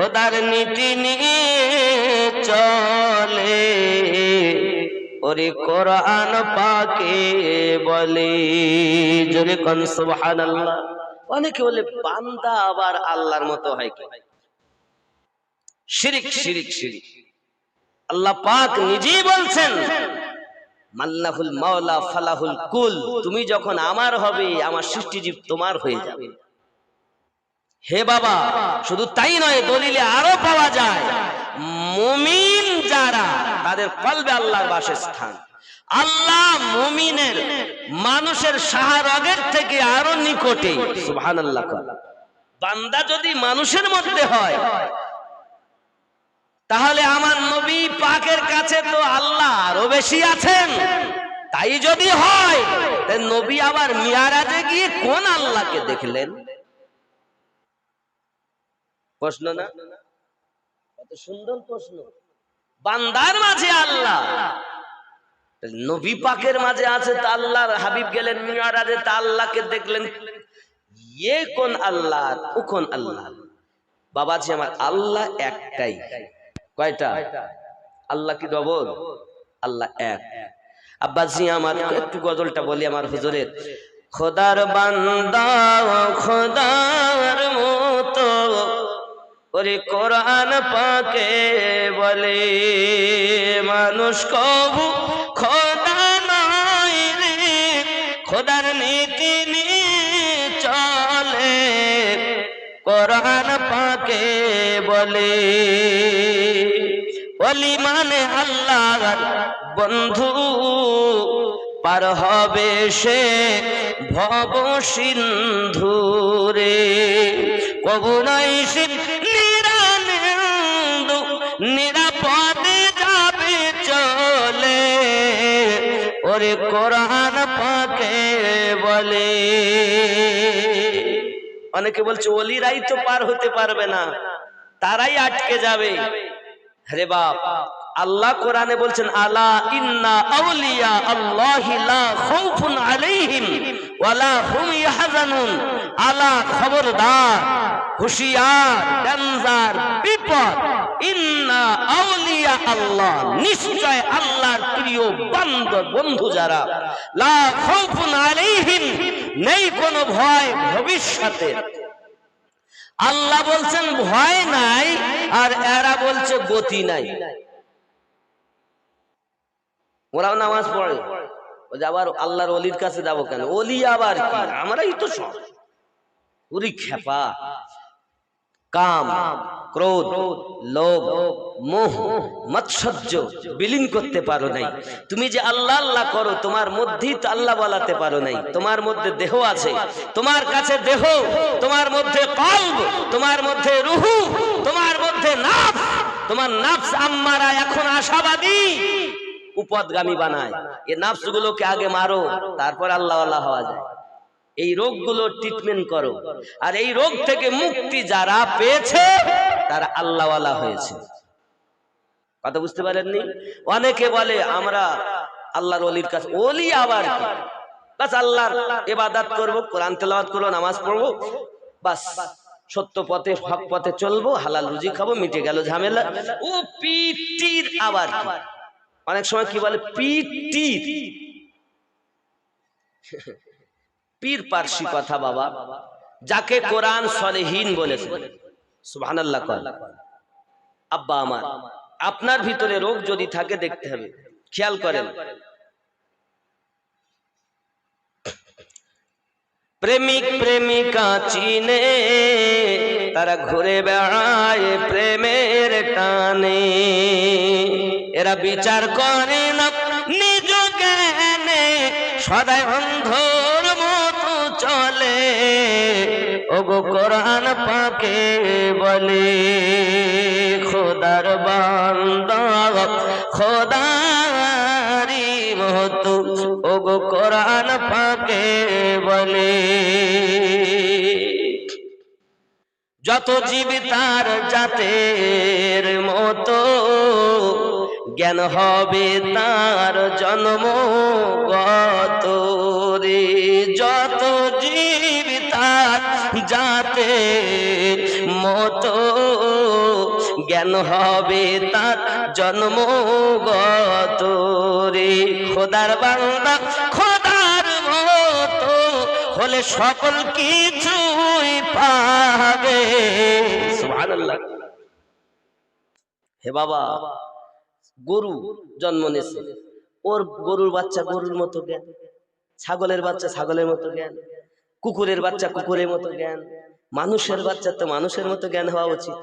খোদার নীতি নিয়ে চলে, ওরে কোরআন পাকে বলে। জোরে কোন সুবহানাল্লাহ। অনেকে বলে বান্দা আবার আল্লাহর মতো হয় কি? শিরিক শিরিক শিরিক। আল্লাহ পাক নিজেই বলছেন মাল্লাহুল মাওলা ফালাহুল কুল, তুমি যখন আমার হবে আমার সৃষ্টিজীব তোমার হয়ে যাবে। হে বাবা, শুধু তাই নয়, দলিলে আরো পাওয়া যায় মুমিন যারা তাদের কলবে আল্লাহর বাসস্থান। আল্লাহ মুমিনের মানুষের শাহরগের থেকে আরো নিকটে। সুবহানাল্লাহ। বান্দা যদি মানুষের মধ্যে হয় তাহলে আমার নবী পাকের কাছে তো আল্লাহ আরো বেশি আছেন। তাই যদি হয় নবী আবার মিরাজে গিয়ে কোন আল্লাহকে দেখলেন? প্রশ্ন না? কত সুন্দর প্রশ্ন। বান্দার মাঝে আল্লাহ, নবী পাকের মাঝে আছে, তা আল্লাহর হাবিব গেলেন মিরাজে, তা আল্লাহকে দেখলেন। ये কোন আল্লাহ ও কোন আল্লাহ? বাবাজি আমার আল্লাহ একটাই। কয়টা? আল্লাহ কি ডবল? আল্লাহ এক। আব্বাজি আমার একটু গজলটা বলি আমার হুজুরের। খোদার বান্দা খোদার মতো, ওরে কোরআন পাকে বলে, মানুষ কবু খোদা নয় রে, খোদার নীতি নিয়ে চলে, কোরআন পাকে বলে। ওলি মানে আল্লাহর বন্ধু, পার হবে সে ভব সিন্ধু রে, কবু নাই সে নিরানন্দ, নিরাপদে যাবে চলে, ওরে কোরআন পাকে বলে। অনেকে বলছে ওলিরাই তো পার হতে পারবে না, তারাই আটকে যাবে। আরে বাপ, আল্লাহ কোরআনে বলছেন আলা ইন্না আউলিয়া আল্লাহি লা খাউফুন আলাইহিম ওয়ালা হুম ইয়াহজানুন। আলা, খবরদার, হুঁশিয়ার, ডেঞ্জার, বিপদ। ইন্না আউলিয়া আল্লাহ, নিশ্চয় আল্লাহর প্রিয় বান্দা বন্ধু যারা, লা খাউফুন আলাইহিম, নেই কোনো ভয় ভবিষ্যতে। আল্লাহ বলছেন ভয় নাই, আর এরা বলছে গতি নাই। ওরাও নামাজ পড়ে, আবার আল্লাহর ওলির কাছে যাবো কেন? ওলি আবার কি? আমরাই তো সব। ওরি খেপা, কাম, ক্রোধ, লোভ, মোহ, মাৎসর্য বিলীন করতে পারো নাই। তুমি যে আল্লাহ আল্লাহ করো, তোমার মধ্যেই তো আল্লাহ বলাতে পারো নাই। তোমার মধ্যে দেহ আছে, তোমার কাছে দেহ, তোমার মধ্যে কলব, তোমার মধ্যে রুহু, তোমার মধ্যে নাফস। তোমার নাফস আম্মারা এখন আশাবাদী, উপদগামী বানায়। এই নাফস গুলোকে আগে মারো, তারপর আল্লাহ আল্লাহ হওয়া যায়। এই রোগগুলো ট্রিটমেন্ট করো, আর এই রোগ থেকে মুক্তি যারা পেয়েছে তারা আল্লাহওয়ালা হয়েছে। কথা বুঝতে পারেননি? অনেকে বলে আমরা আল্লাহর ওলির কাছে। ওলি আবার কি? বাস আল্লাহর ইবাদত করব, কোরআন তেলাওয়াত করব, নামাজ পড়ব, বাস সত্য পথে হক পথে চলবো, হালাল রুজি খাবো, মিটে গেল ঝামেলা। ও পিটির আবার কি? অনেক সময় কি বলে পিটির, পীর পারসি কথা বাবা, যাকে কোরআন সলেহীন বলেছে। সুবহানাল্লাহ। আব্বা আমার, আপনার ভিতরে রোগ যদি থাকে দেখতে হবে, খেয়াল করেন। প্রেমিক প্রেমিকা চিনে, তারা ঘুরে বেড়ায় প্রেমের টানে। এরা বিচার করে না নিজ জ্ঞানে, সদাই অন্ধর মতো চলে। ওগো কোরআন পাকে বলে, খোদার বান্দা খোদারি মতো, ওগো কোরআন পাকে বলে। যত জীব তার জাতের মতো, জ্ঞান হবে তার জন্মগত রে। যত জীব তার জাতের মতো, জ্ঞান হবে তার জন্মগত রে। খোদার বান্দা খোদার মতো হলে সকল কিছুই পাবে। সুবহানাল্লাহ। হে বাবা, গরু জন্ম নিয়েছে, ওর গরুর বাচ্চা গরুর মতো জ্ঞান, ছাগলের বাচ্চা ছাগলের মতো জ্ঞান, কুকুরের বাচ্চা কুকুরের মতো জ্ঞান, মানুষের বাচ্চা তো মানুষের মতো জ্ঞান হওয়া উচিত,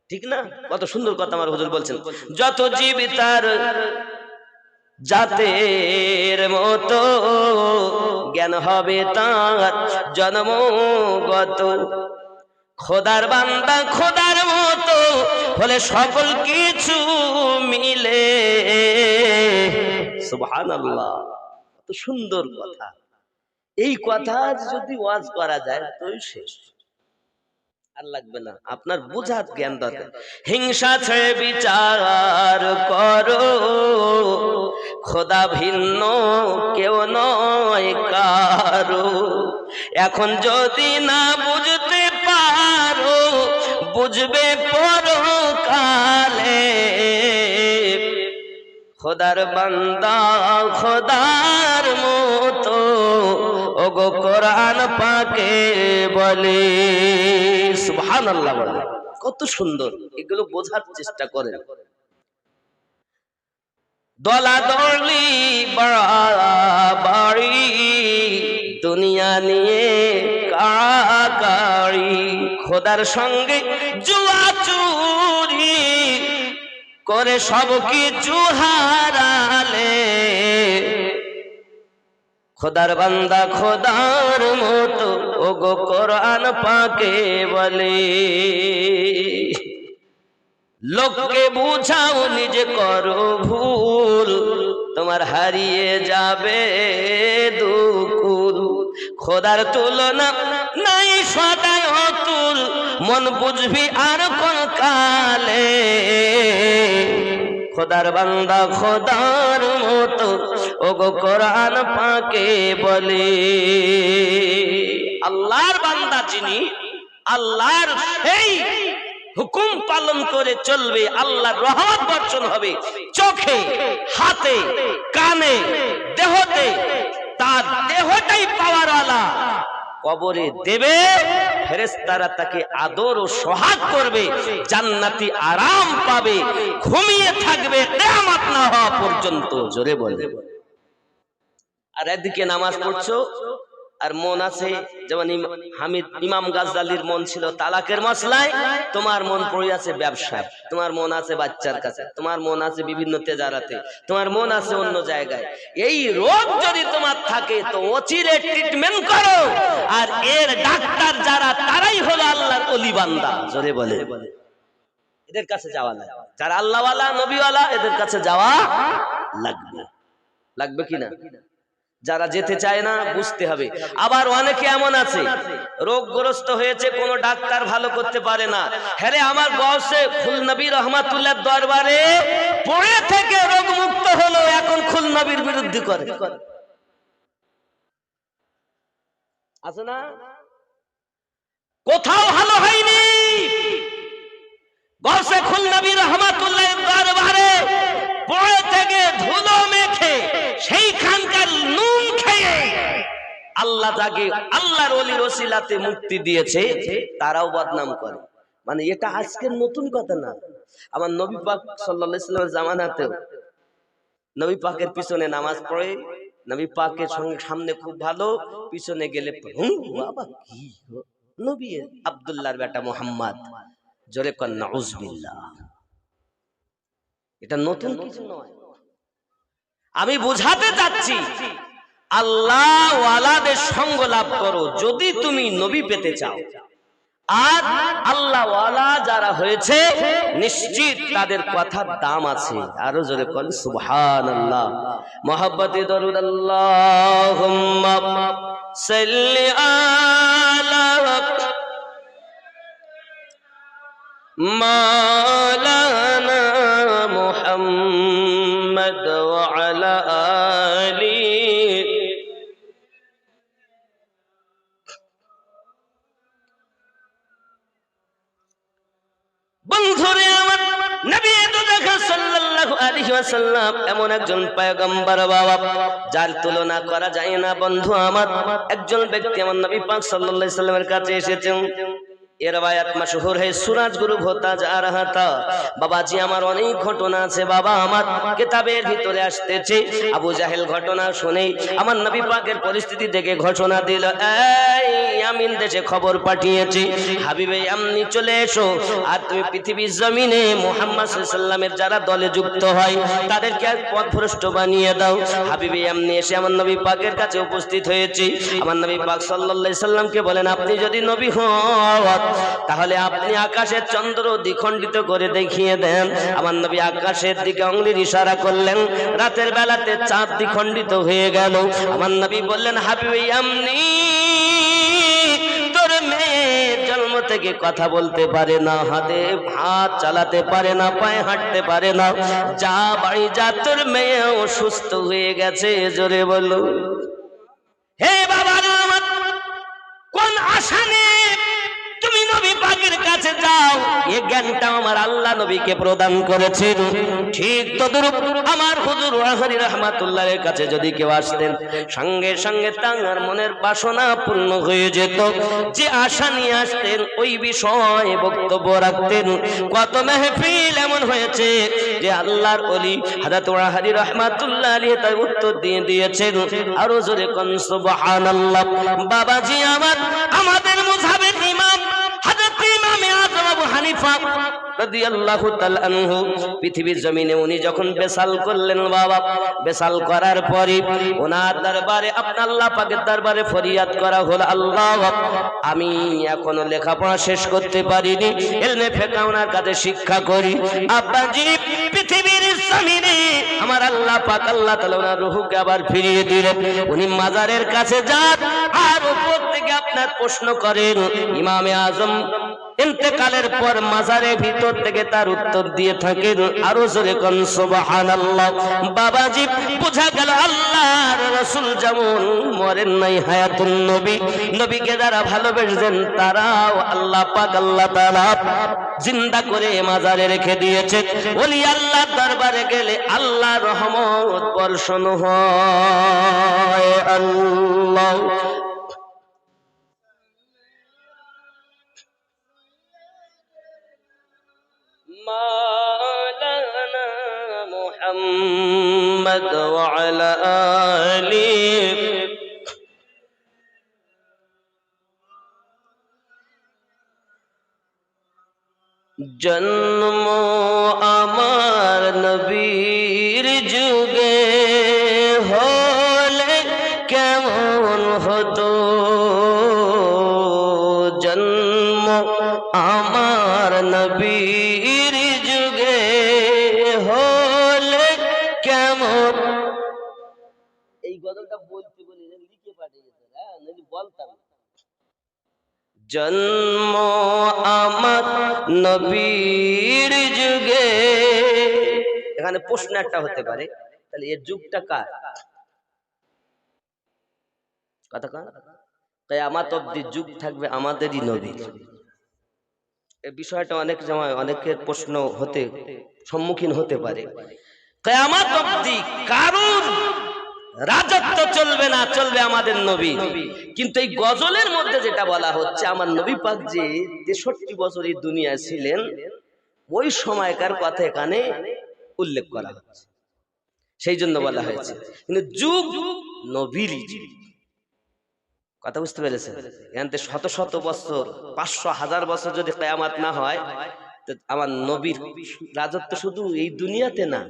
ঠিক না? কত সুন্দর কথা আমার হুজুর বলছেন, যত জীব তার জাতের মতো জ্ঞান হবে তার জন্মগত। খোদার বান্দা খোদার মতো হলে সকল কিছু মিলে। সুবহানাল্লাহ, কত সুন্দর কথা। এই কথা যদি ওয়াজ করা যায় তো শেষ, আর লাগবে না, আপনার বুঝার জ্ঞান দরকার। হিংসা ছেড়ে বিচার করো, খোদা ভিন্ন কেউ নয় কারো। এখন যদি না বুঝতে পারো বুঝবে পরকালে। খোদার বান্দা খোদার মতো ওগো কোরআন পাকে বলে। সুবহানাল্লাহ বলে, কত সুন্দর। এগুলো বোঝার চেষ্টা করেন। দলাদলি বাড়াবাড়ি দুনিয়া নিয়ে কাড়াকাড়ি, খোদার সঙ্গে জুয়া চুরি করে সব কিছু হারালে। খোদার বান্দা খোদার মতো ওগো কোরআন পাকে বলে। লোককে বুঝাও নিজে করো ভুল, তোমার হারিয়ে যাবে দুকুল। খোদার তুলনা নাই সদাই অতুল, মন বুঝবি আর কোন কালে। খোদার বান্দা খোদার মতো ওগো কোরআন পাকে বলে। আল্লাহর বান্দা যিনি, আল্লাহর সেই হুকুম পালন করে চলবে, আল্লাহর রহমত বর্ষণ হবে চোখে, হাতে, কানে, দেহতে। তার দেহটাই পাওয়ার ওয়ালা, কবরে দেবে, ফেরেশতারা তাকে আদর ও সোহাগ করবে, জান্নাতি আরাম পাবে, ঘুমিয়ে থাকবে কিয়ামত না হওয়া পর্যন্ত। জোরে বলে। আর এদিকে নামাজ পড়ছো আর মন আছে, যেমন ইমাম গাজ্জালির মন ছিল তালাকের মসলায়, তোমার মন পড়ে আছে ব্যবসায়, তোমার মন আছে বাচ্চার কাছে, তোমার মন আছে বিভিন্ন তেজারাতে, তোমার মন আছে অন্য জায়গায়। এই রোগ যদি তোমার থাকে তো অচিরে ট্রিটমেন্ট করো। আর এর ডাক্তার যারা, তারাই হলো আল্লাহর ওলি বান্দা। জোরে বলে। এদের কাছে যাওয়া লাগবে, যারা আল্লাহওয়ালা নবীওয়ালা, এদের কাছে যাওয়া লাগবে। লাগবে কিনা? যারা যেতে চায় না বুঝতে হবে। আবার অনেকে এমন আছে রোগগ্রস্ত হয়েছে, কোন ডাক্তার ভালো করতে পারে না। হ্যাঁ, আমার গৌসে খুল নবী রহমাতুল্লাহ দরবারে পড়ে থেকে রোগ মুক্ত হলো, এখন খুল নবীর বিরুদ্ধে করে আছে না? কোথাও ভালো হয়নি, গৌসে খুল নবী রহমাতুল্লাহ দরবারে পড়ে থেকে ধুলো মেখে সেইখানকার নুন খেয়ে আল্লাহ যাকে আল্লাহর ওলির ওসিলাতে মুক্তি দিয়েছে তারাও বদনাম করে। মানে এটা আজকের নতুন কথা না, আমার নবী পাক সাল্লাল্লাহু আলাইহি ওয়াসাল্লামের জামানাতেও নবী পাকের পিছনে নামাজ পড়ে, নবী পাকের সঙ্গে সামনে খুব ভালো, পিছনে গেলে বাবা কি নবী আব্দুল্লাহর বেটা মুহাম্মদ। জোরে কর নাউজুবিল্লাহ। এটা নতুন কিছু নয়। আমি বুঝাতে চাচ্ছি, আল্লাহ ওয়ালাদের সঙ্গ লাভ করো যদি তুমি নবী পেতে চাও। আর আল্লাহ ওয়ালা যারা হয়েছে নিশ্চিত তাদের কথার দাম আছে। আরো জোরে বল সুবহানাল্লাহ। মুহাব্বতে দরুদ আল্লাহুম্মা সাল্লি আলা মাওলানা মুহাম্মদ ওয়া আলা আলি বন্ধুরে আলাইহি ওয়াসাল্লাম এমন একজন পয়গম্বর বাবা, যার তুলনা করা যায় না। বন্ধু আমার, একজন ব্যক্তি আমার নবী পাক সাল্লাল্লাহু আলাইহি সাল্লামের কাছে এসেছেন। ये रवायत मशहूर है, सूरज गुरु होता जा रहा था। बाबाजी আমার অনেক ঘটনা আছে বাবা, আমার কিতাবের ভিতরে আসতেছে। আবু জাহেল ঘটনা শুনে আমার নবী পাকের পরিস্থিতি দেখে ঘোষণা দিল, এই ইয়ামিন দেশে খবর পাঠিয়েছি, হাবিবে ইয়ামনি চলে এসো, আর তুমি পৃথিবীর জমিনে মুহাম্মদ সাল্লাল্লাহু আলাইহি সাল্লামের যারা দলে যুক্ত হয় তাদেরকে পথভ্রষ্ট বানিয়ে দাও। হাবিবে ইয়ামনি এসে আমার নবী পাকের কাছে উপস্থিত হয়েছে। আমার নবী পাক সাল্লাল্লাহু আলাইহি সাল্লামকে বলেন, আপনি যদি নবী হন তাহলে আপনি আকাশের চন্দ্র দ্বিখণ্ডিত করে দেখিয়ে দেন। আমার নবী আকাশের দিকে আঙ্গুলের ইশারা করলেন, রাতের বেলাতে চাঁদ দ্বিখণ্ডিত হয়ে গেল। আমার নবী বললেন, হাবিবে ইয়ামনি, তোর মেয়ে জন্ম থেকে কথা বলতে পারে না, হাত চালাতে পারে না, পায়ে হাঁটতে পারে না, যা বাড়ি যা, তোর মেয়েও সুস্থ হয়ে গেছে। জোরে বলো। হে বাবা, কোন আশা নেই তুমি নবী পাকের কাছে যাও, এই জ্ঞানটা আমার আল্লাহ নবীকে প্রদান করেছেন। ঠিক তদ্রূপ আমার হুজুর ওয়াহারি রাহমাতুল্লাহ এর কাছে যদি কেউ আসতেন, সঙ্গে সঙ্গে তার মনের বাসনা পূর্ণ হয়ে যেত। যে আশা নিয়ে আসতেন ওই বিষয়ে বক্তব্য রাখতেন। কত মেহফিল এমন হয়েছে যে আল্লাহর ওলি হযরত ওয়াহারি রাহমাতুল্লাহ আলাইহি তার উত্তর দিয়ে দিয়েছেন। আরো জোরে কোন সুবহানাল্লাহ। বাবাজি আমার, আমাদের মুযহাবের ইমাম হযরত ইমামে আযম আবু হানিফা রাদিয়াল্লাহু তাআলা আনহু পৃথিবীর জমিনে উনি যখন বেসাল করলেন বাবা, বেসাল করার পরে ওনার দরবারে আপনার আল্লাহ পাকের দরবারে ফরিয়াদ করা হলো, আল্লাহ আমি এখনো লেখাপড়া শেষ করতে পারিনি, ইলমে ফিকহ ওনার কাছে শিক্ষা করি। আব্বাজি পৃথিবীর জমিনে আমার আল্লাহ পাক আল্লাহ তাআলা ওনার রূহকে আবার ফিরিয়ে দিলেন। উনি মাজারের কাছে যান আর উপর থেকে আপনার প্রশ্ন করেন। ইমামে আজম ইন্তেকালের পর মাজারের ভিতর থেকে তার উত্তর দিয়ে থাকেন। আরো জোরে কোন সুবহানাল্লাহ। বাবাজি, বোঝা গেল আল্লাহর রাসূল যেমন মরেন নাই, হায়াতুন নবী, নবীকে যারা ভালোবেসেন তারাও আল্লাহ পাক আল্লাহ তাআলা জিন্দা করে মাজারে রেখে দিয়েছেন। ওলি আল্লাহর দরবারে গেলে আল্লাহর রহমত বর্ষণ হয়। আল্লাহ مولانا محمد وعلى آله জন্ম আমার নবীর যুগে হলে কেমন হতো, জন্ম আমার নবীর যুগে হলে কেমন। এই গজলটা বলতে বলি লিখে পাঠিয়েছে, হ্যাঁ নইলে বলতাম। জন্ম আমার নবীর যুগে, এখানে প্রশ্ন একটা হতে পারে, তাহলে এর যুগটা কার? কথা কার? কিয়ামত অবধি যুগ থাকবে আমাদেরই নবীর। এই বিষয়টা অনেক সময় অনেকের প্রশ্ন হতে সম্মুখীন হতে পারে। কিয়ামত অবধি কারণ রাজত্ব চলবে না, চলবে আমাদের নবী। কিন্তু এই গজলের মধ্যে যেটা বলা হচ্ছে, আমার নবী পাক যে 63 বছর এই দুনিয়ায় ছিলেন, ওই সময়কার কথা এখানে উল্লেখ করা হচ্ছে, সেই জন্য বলা হয়েছে। কিন্তু যুগ নবীরই যুগ। কথা বুঝতে পেরেছেন? এখান থেকে শত শত বছর, 500-1000 বছর যদি কিয়ামত না হয়, আমার নবীর রাজত্ব শুধু এই দুনিয়াতে না,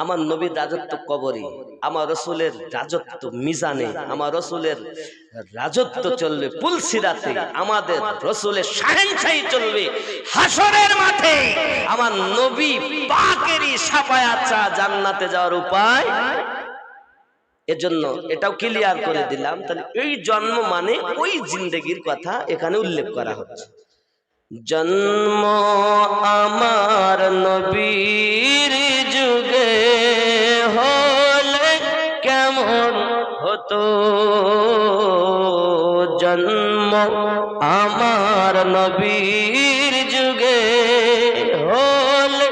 আমার নবীর রাজত্ব কবরে, আমার রাসূলের রাজত্ব মিজানে, আমার রাসূলের রাজত্ব চলবে পুলসিরাতে, আমাদের রাসূলের শাহেনশাহী চলবে হাসরের মাঠে। আমার নবী পাকেরই শাফায়াত ছাড়া জান্নাতে যাওয়ার উপায়। এজন্য এটাও ক্লিয়ার করে দিলাম। তাহলে এই জন্ম মানে ওই জিন্দেগির কথা এখানে উল্লেখ করা হচ্ছে। জন্ম আমার নবীর যুগে হলে কেমন হতো, জন্ম আমার নবীর যুগে হলে।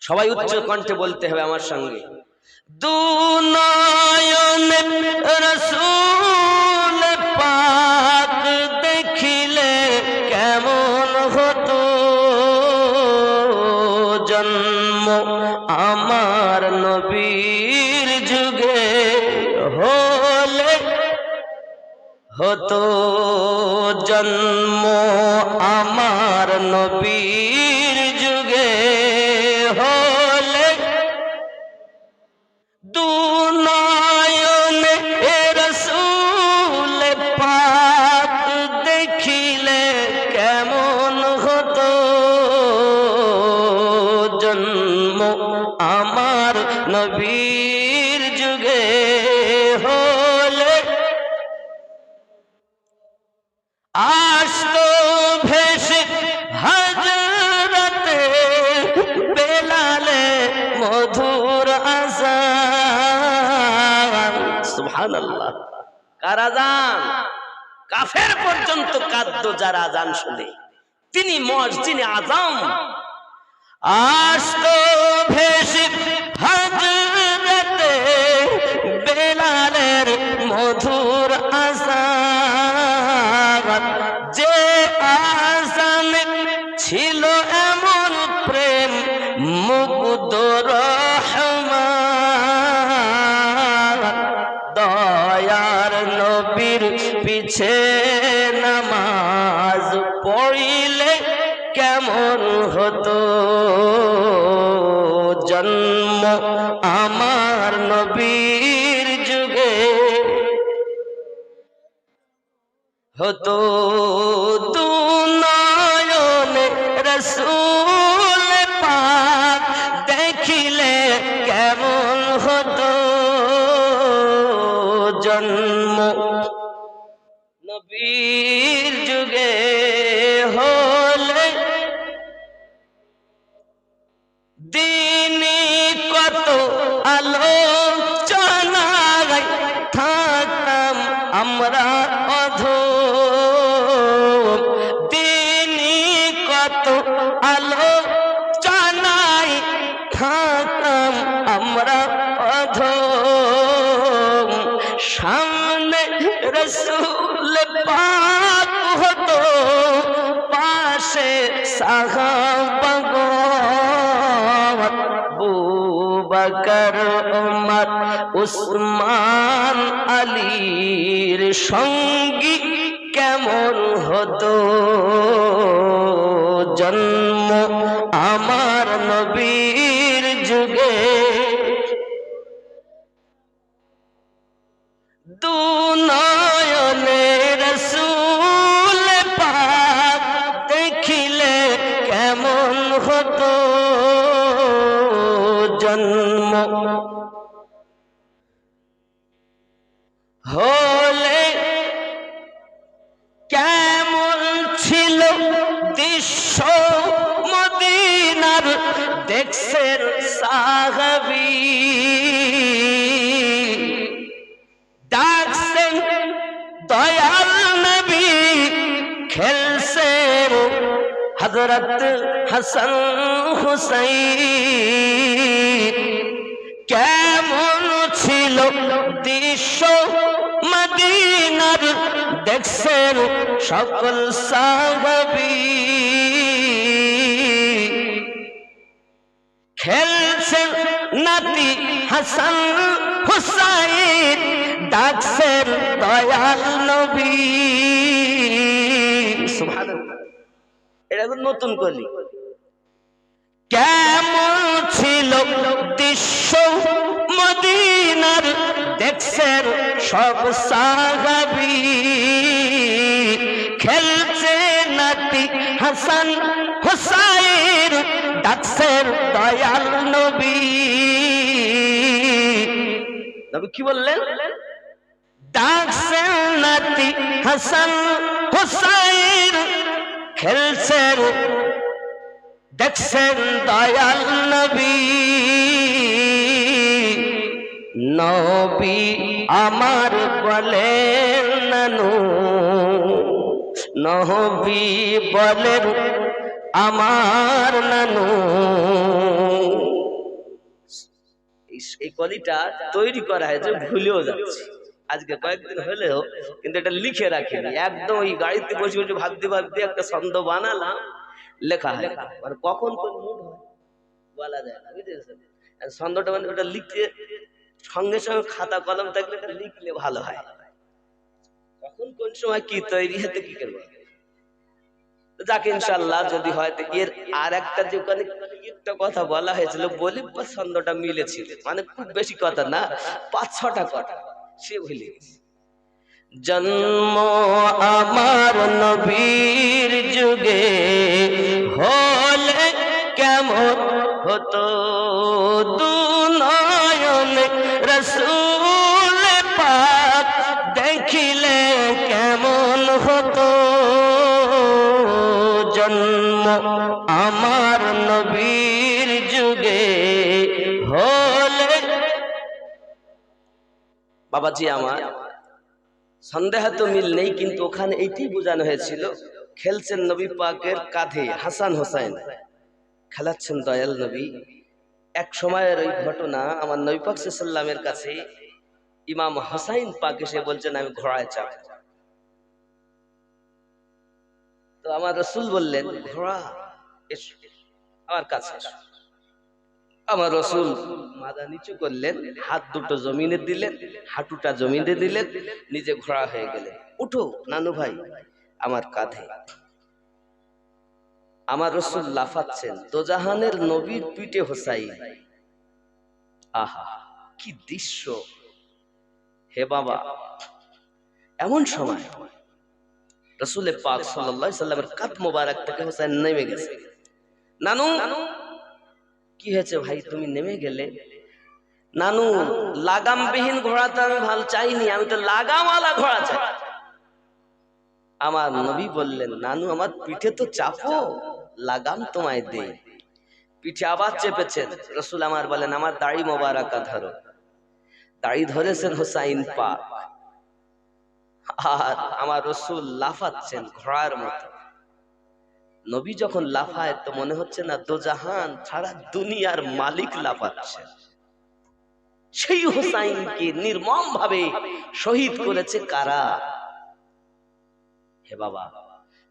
সবাই উচ্চ কণ্ঠে বলতে হবে আমার সঙ্গে, দু নয়নে রাসূল পাক দেখিলে কেমন হতো জন্ম আমার নবীর যুগে হলে হতো জন্ম আমার নবীর যুগে হলে দু নয়নে রাসূল পাক দেখিলে কেমন হতো জন্ম আমার নবীর যুগে হলে আসতো ভেসে হযরতে বেলালে মধুর আযান। সুবহানাল্লাহ। কার আযান? কাফের পর্যন্ত কাঁদতো যার আযান শুনে। তিনি মুয়াজ্জিনে আযম। আসতো ভেসে হযরতে বেলালের মধুর আযান। যে আযানে ছিল এমন প্রেম মুগ্ধ রহমান, দয়ার নবীর পিছে নামাজ পড়িলে কেমন হতো জন্ম আমার নবীর যুগে হতো দু নয়নে রাসূল পাক দেখিলে কেমন হতো জন্ম নবীর যুগে হলে দিনে কত আলোচনায় থাকতাম আমরা অধম। দিনে কত আলোচনায় থাকতাম আমরা অধম। সামনে রাসূল পাক হতো, পাশে সাহাবাগণ আবু বকর ওমর উসমান আলীর সঙ্গী কেমন হতো জন্ম আমার নবীর যুগে দু নয়নে রাসূল পাক দেখিলে কেমন হতো জন্ম হলে কেমন ছিল দৃশ্য মদিনার দেখছেন সাহাবী, ডাকছেন দয়াল নবী, খেলছেন হযরত হাসান হুসাইন। কেমন ছিল দৃশ্য মদিনার দেখছেন সকল সাহাবী, খেলছেন নাতি হাসান হুসাইন, ডাকছেন দয়াল নবী। সুবহানাল্লাহ। এটা নতুন কলি। কেমন ছিল দৃশ্য মদিনার দেখছেন সব সাহাবী, খেলছে নাতি হাসান হুসাইন, ডাকছেন দয়াল নবী। নবী কি বললেন? ডাকছেন নাতি হাসান হুসাইন, খেলছেন দেখছেন দয়াল নবী। নবী আমার বলেন নানু, নবী বলেন আমার নানু, এই কলিটা তৈরি করা হয়েছে, ভুলেও যাচ্ছে আজকে কয়েকদিন হলেও, কিন্তু এটা লিখে রাখিনি। একদম ওই গাড়িতে বসে বসে ভাবতে ভাবতে একটা ছন্দ বানালাম, লেখা হয়। মানে কখন কোন মুড হয় বলা যায় না, বুঝেছেন? ছন্দটা মানে ওটা লিখতে সঙ্গে সঙ্গে খাতা কলম থাকলে এটা লিখলে ভালো হয়। কখন কোন সময় কি তৈরি হতে কি করবো, যাকে ইনশাআল্লাহ যদি হয়। এর আর একটা যে একটা কথা বলা হয়েছিল, বলি ছন্দটা মিলেছিল, মানে খুব বেশি কথা না, 5-6টা কথা সে ভুলে গেছে। জন্ম আমার নবীর যুগে হলে কেমন হতো, দুনয়ন রাসূল পাক দেখিলে কেমন হতো। জন্ম আমার নবীর যুগে হলে, বাবাজি আমার সন্দেহ তো মিল নেই, কিন্তু ওখানে এইটাই বোঝানো হয়েছিল, খেলছেন নবী পাকের কাঁধে হাসান হোসেন, খেলাচ্ছেন দয়াল নবী। এক সময়ের ওই ঘটনা, আমার নবী পাক সাল্লাল্লাহু আলাইহি ওয়াসাল্লামের কাছে ইমাম হোসাইন পাক এসে বলছেন আমি ঘোড়ায় চাপ। তো আমার রাসূল বললেন ঘোড়া এসো আমার কাছে। আমার রাসূল মাথা নিচু করলেন, হাত দুটো জমিনে দিলেন, হাঁটুটা জমিনে দিলেন, নিজে ঘোড়া হয়ে গেলেন। উঠো নানু ভাই আমার কাঁধে। আমার রাসূল লাফাচ্ছেন, দোজাহানের নবীর পিঠে হোসাইন। আহা কি দৃশ্য! হে বাবা, এমন সময় রাসূল পাক সাল্লাল্লাহু আলাইহি সাল্লামের কাঁধ মোবারক থেকে হোসাইন নেমে গেছে। নানু কি হয়েছে ভাই, তুমি নেমে গেলে? নানু লাগামবিহীন ঘোড়া তো আমি ভালো চাইনি, আমি তো লাগামওয়ালা ঘোড়া চাই। আমার নবী বললেন নানু আমার পিঠে তো চাপো, লাগাম তোমায় দে। পিঠে আবার চেপেছেন। রাসূল আমার বলেন আমার দাড়ি মোবারকা ধরো। দাড়ি ধরেছেন হোসাইন পাক, আর আমার রাসূল লাফাচ্ছেন ঘোড়ার মতো। নবী যখন লাফায় তো মনে হচ্ছে না দোজাহান সারা দুনিয়ার মালিক লাফাচ্ছে। সেই হোসাইনকে নির্মম ভাবে শহীদ করেছে কারা? হে বাবা,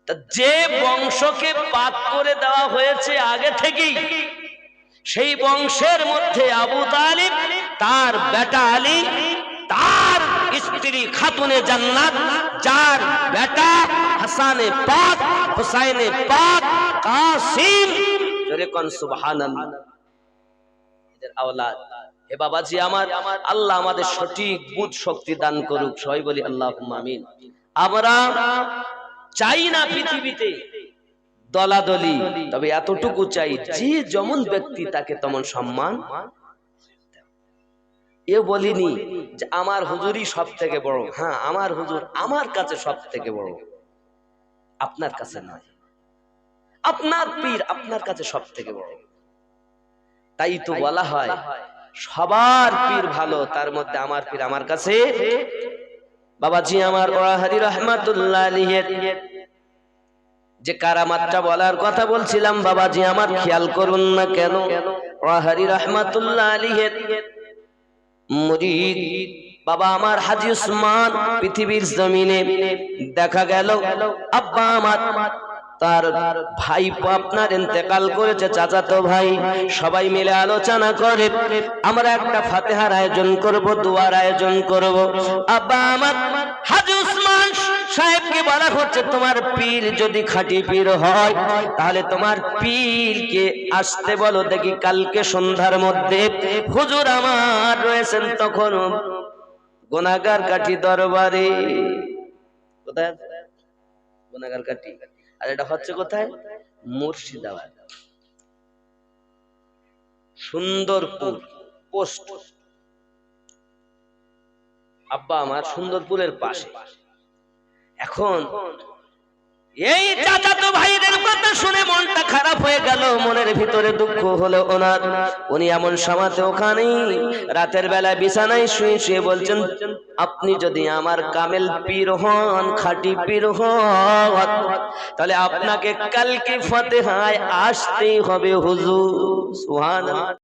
তা যে বংশকে পাক করে দেওয়া হয়েছে আগে থেকেই, সেই বংশের মধ্যে আবু তালিব, তার বেটা আলী, তার স্ত্রী খাতুনে জান্নাত, যার বেটা হাসানে পাক, হুসাইনে পাক, কাসিম, জোরে কোন সুবহানাল্লাহ, এদের আওলাদ। হে বাবাজি আমার, আল্লাহ আমাদের সঠিক বুঝ শক্তি দান করুক, সবাই বলি আল্লাহুম্মা আমিন। আমরা চাই না পৃথিবীতে দলাদলি, তবে এতটুকু চাই যে যেমন ব্যক্তি তাকে তেমন সম্মান। এ বলিনি যে আমার হুজুরই সব থেকে বড়, হ্যাঁ আমার হুজুর আমার কাছে সব থেকে বড়, আপনার কাছে নয়। আপনার পীর আপনার কাছে সব থেকে বড়। তাই তো বলা হয় সবার পীর ভালো, তার মধ্যে আমার পীর আমার কাছে। বাবাজি আমার ওয়াহারি রহমাতুল্লাহ আলাইহির যে কারামাতটা বলার কথা বলছিলাম, বাবাজি আমার খেয়াল করুন না কেন, ওয়াহারি রহমাতুল্লাহ আলাইহির মুরিদ বাবা আমার হাজী উসমান পৃথিবীর জমিনে দেখা গেল আব্বা আমার তার ভাই আপনার ইন্তেকাল করেছে, চাচাতো ভাই। সবাই মিলে আলোচনা করে আমরা একটা ফাতিহার আয়োজন করব, দোয়ার আয়োজন করব। আব্বা আমার হাজী উসমান সাহেবকে বলা হচ্ছে তোমার পীর যদি খাঁটি পীর হয় তাহলে তোমার পীরকে আসতে বলো, দেখি কালকে সন্ধ্যার মধ্যে হুজুর আমার রয়েছেন তখন গুনাহগার কাঠি দরবারে। কোথায় গুনাহগার কাঠি? আর এটা হচ্ছে কোথায়? মুর্শিদাবাদ, সুন্দরপুর পোস্ট। আব্বা আমার সুন্দরপুরের পাশে। এখন এই চাচাতো ভাইদের কথা শুনে মনটা খারাপ হয়ে গেল, মনের ভিতরে দুঃখ হলো ওনার। উনি এমন সময়তে ওখানেই রাতের বেলা বিছানায় শুয়ে শুয়ে বলছেন আপনি যদি আমার কামেল পীর হন, খাঁটি পীর হন, তাহলে আপনাকে কালকে ফাতিহায় আসতেই হবে হুজুর। সুবহানাল্লাহ।